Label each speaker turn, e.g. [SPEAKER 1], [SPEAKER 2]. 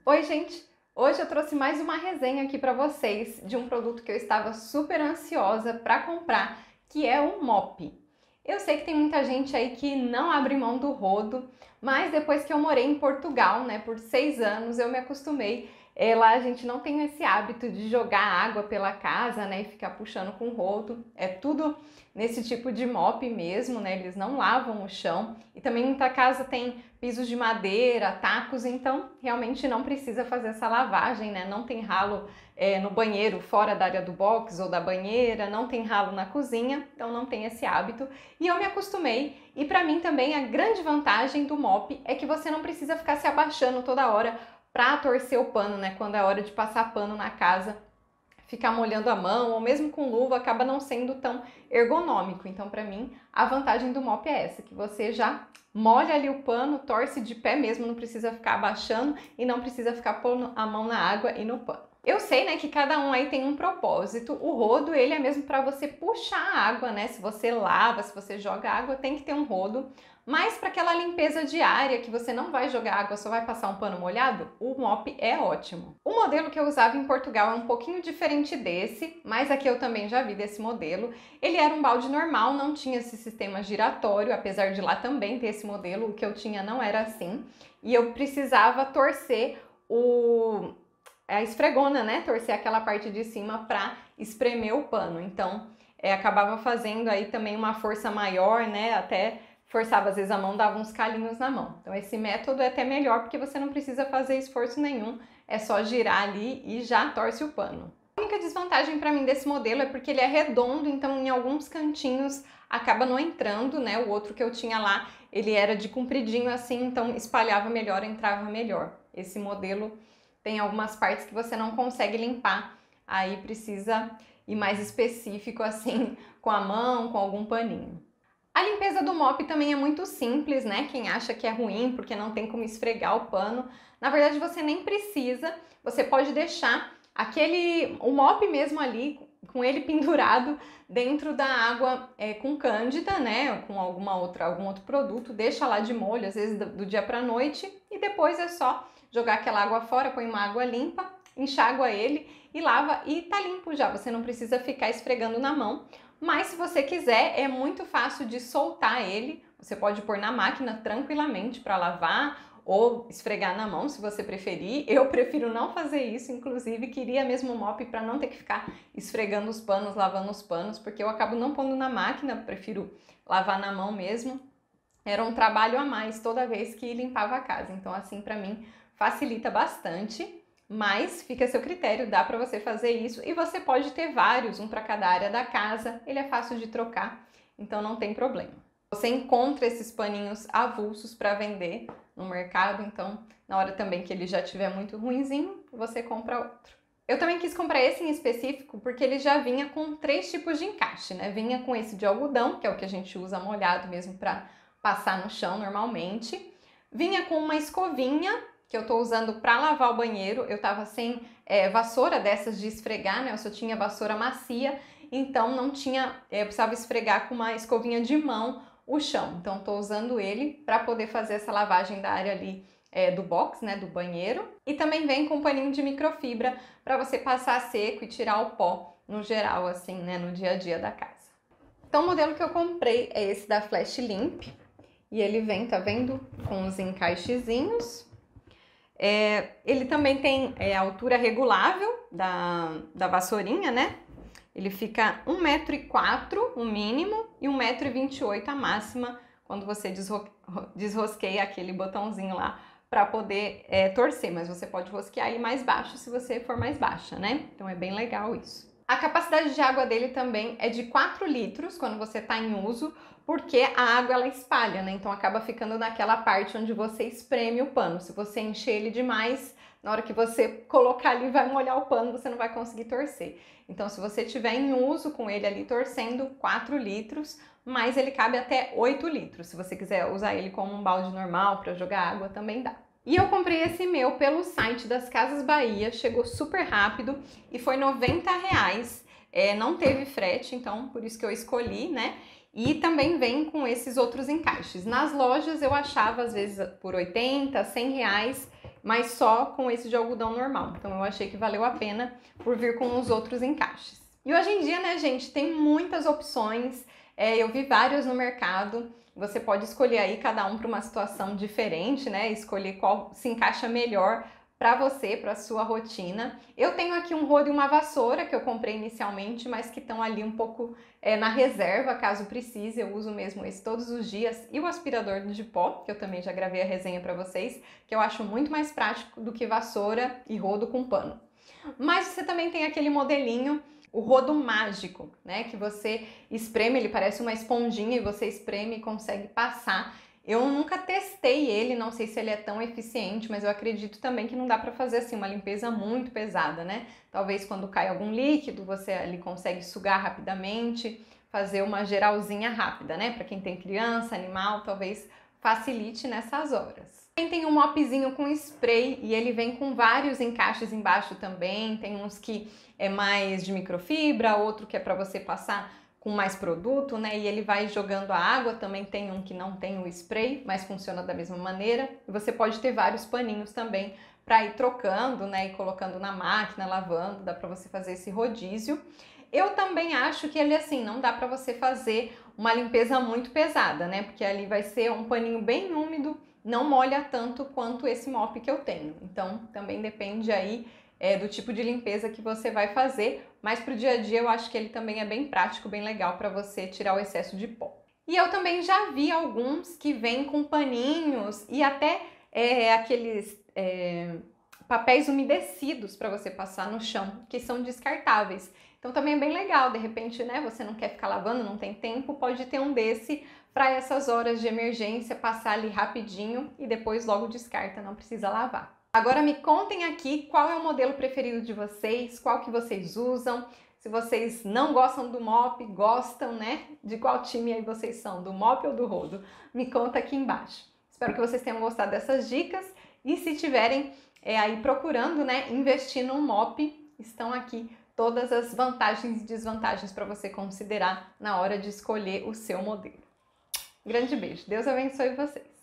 [SPEAKER 1] Oi, gente! Hoje eu trouxe mais uma resenha aqui para vocês de um produto que eu estava super ansiosa para comprar, que é o mop. Eu sei que tem muita gente aí que não abre mão do rodo, mas depois que eu morei em Portugal, né, por 6 anos, eu me acostumei. Lá a gente não tem esse hábito de jogar água pela casa, né, e ficar puxando com o rodo. É tudo nesse tipo de mop mesmo, né, eles não lavam o chão. E também muita casa tem pisos de madeira, tacos, então realmente não precisa fazer essa lavagem, né, não tem ralo no banheiro fora da área do box ou da banheira, não tem ralo na cozinha, então não tem esse hábito. E eu me acostumei, e para mim também a grande vantagem do mop é que você não precisa ficar se abaixando toda hora para torcer o pano, né? Quando é hora de passar pano na casa, ficar molhando a mão ou mesmo com luva acaba não sendo tão ergonômico. Então, para mim, a vantagem do mop é essa, que você já molha ali o pano, torce de pé mesmo, não precisa ficar abaixando e não precisa ficar pondo a mão na água e no pano. Eu sei, né, que cada um aí tem um propósito. O rodo, ele é mesmo para você puxar a água, né? Se você lava, se você joga água, tem que ter um rodo. Mas para aquela limpeza diária, que você não vai jogar água, só vai passar um pano molhado, o mop é ótimo. O modelo que eu usava em Portugal é um pouquinho diferente desse, mas aqui eu também já vi desse modelo. Ele era um balde normal, não tinha esse sistema giratório, apesar de lá também ter esse modelo, o que eu tinha não era assim. E eu precisava torcer a esfregona, né? Torcer aquela parte de cima para espremer o pano. Então, acabava fazendo aí também uma força maior, né? Até forçava às vezes a mão, dava uns calinhos na mão. Então esse método é até melhor porque você não precisa fazer esforço nenhum, é só girar ali e já torce o pano. A única desvantagem para mim desse modelo é porque ele é redondo, então em alguns cantinhos acaba não entrando, né? O outro que eu tinha lá, ele era de compridinho assim, então espalhava melhor, entrava melhor. Esse modelo tem algumas partes que você não consegue limpar, aí precisa ir mais específico assim, com a mão, com algum paninho. A limpeza do mop também é muito simples, né? Quem acha que é ruim porque não tem como esfregar o pano, na verdade você nem precisa, você pode deixar o mop mesmo ali, com ele pendurado dentro da água com cândida, né? Com algum outro produto, deixa lá de molho, às vezes do dia para noite, e depois é só jogar aquela água fora, põe uma água limpa, enxágua ele e lava e tá limpo já, você não precisa ficar esfregando na mão. Mas se você quiser, é muito fácil de soltar ele, você pode pôr na máquina tranquilamente para lavar ou esfregar na mão, se você preferir. Eu prefiro não fazer isso, inclusive queria mesmo o mop para não ter que ficar esfregando os panos, lavando os panos, porque eu acabo não pondo na máquina, prefiro lavar na mão mesmo. Era um trabalho a mais toda vez que limpava a casa, então assim para mim facilita bastante. Mas fica a seu critério, dá para você fazer isso e você pode ter vários, um para cada área da casa, ele é fácil de trocar, então não tem problema. Você encontra esses paninhos avulsos para vender no mercado, então na hora também que ele já estiver muito ruinzinho, você compra outro. Eu também quis comprar esse em específico porque ele já vinha com 3 tipos de encaixe, né? Vinha com esse de algodão, que é o que a gente usa molhado mesmo para passar no chão normalmente. Vinha com uma escovinha, que eu tô usando para lavar o banheiro. Eu tava sem vassoura dessas de esfregar, né? Eu só tinha vassoura macia, então não tinha, eu precisava esfregar com uma escovinha de mão o chão. Então tô usando ele para poder fazer essa lavagem da área ali do box, né, do banheiro. E também vem com um paninho de microfibra para você passar seco e tirar o pó no geral, assim, né, no dia a dia da casa. Então o modelo que eu comprei é esse da Flash Limp. E ele vem, tá vendo? Com os encaixezinhos. Ele também tem a altura regulável da vassourinha, né? Ele fica 1,04 m o mínimo e 1,28 m a máxima quando você desrosqueia aquele botãozinho lá para poder torcer, mas você pode rosquear ele mais baixo se você for mais baixa, né? Então é bem legal isso. A capacidade de água dele também é de 4 litros quando você está em uso, porque a água ela espalha, né? Então acaba ficando naquela parte onde você espreme o pano. Se você encher ele demais, na hora que você colocar ali vai molhar o pano, você não vai conseguir torcer. Então se você tiver em uso com ele ali torcendo, 4 litros, mas ele cabe até 8 litros. Se você quiser usar ele como um balde normal para jogar água, também dá. E eu comprei esse meu pelo site das Casas Bahia, chegou super rápido e foi R$90. Não teve frete, então por isso que eu escolhi, né? E também vem com esses outros encaixes. Nas lojas eu achava às vezes por 80, 100 reais, mas só com esse de algodão normal. Então eu achei que valeu a pena por vir com os outros encaixes. E hoje em dia, né, gente, tem muitas opções. Eu vi vários no mercado. Você pode escolher aí cada um para uma situação diferente, né? Escolher qual se encaixa melhor para você, para sua rotina. Eu tenho aqui um rodo e uma vassoura que eu comprei inicialmente, mas que estão ali um pouco na reserva, caso precise. Eu uso mesmo esse todos os dias. E o aspirador de pó, que eu também já gravei a resenha para vocês, que eu acho muito mais prático do que vassoura e rodo com pano. Mas você também tem aquele modelinho, o rodo mágico, né? Que você espreme, ele parece uma esponjinha e você espreme e consegue passar. Eu nunca testei ele, não sei se ele é tão eficiente, mas eu acredito também que não dá para fazer assim uma limpeza muito pesada, né? Talvez quando cai algum líquido, você ali consegue sugar rapidamente, fazer uma geralzinha rápida, né? Para quem tem criança, animal, talvez facilite nessas horas. Tem um mopzinho com spray e ele vem com vários encaixes embaixo também. Tem uns que é mais de microfibra, outro que é para você passar com mais produto, né? E ele vai jogando a água. Também tem um que não tem o spray, mas funciona da mesma maneira. E você pode ter vários paninhos também para ir trocando, né? E colocando na máquina, lavando. Dá para você fazer esse rodízio. Eu também acho que ele assim, não dá para você fazer uma limpeza muito pesada, né? Porque ali vai ser um paninho bem úmido, não molha tanto quanto esse mop que eu tenho. Então também depende aí do tipo de limpeza que você vai fazer, mas para o dia a dia eu acho que ele também é bem prático, bem legal para você tirar o excesso de pó. E eu também já vi alguns que vêm com paninhos e até aqueles papéis umedecidos para você passar no chão, que são descartáveis. Então também é bem legal, de repente, né, você não quer ficar lavando, não tem tempo, pode ter um desse para essas horas de emergência, passar ali rapidinho e depois logo descarta, não precisa lavar. Agora me contem aqui qual é o modelo preferido de vocês, qual que vocês usam, se vocês não gostam do mop, gostam, né, de qual time aí vocês são, do mop ou do rodo? Me conta aqui embaixo. Espero que vocês tenham gostado dessas dicas e se tiverem aí procurando, né, investir num mop, estão aqui todas as vantagens e desvantagens para você considerar na hora de escolher o seu modelo. Grande beijo, Deus abençoe vocês!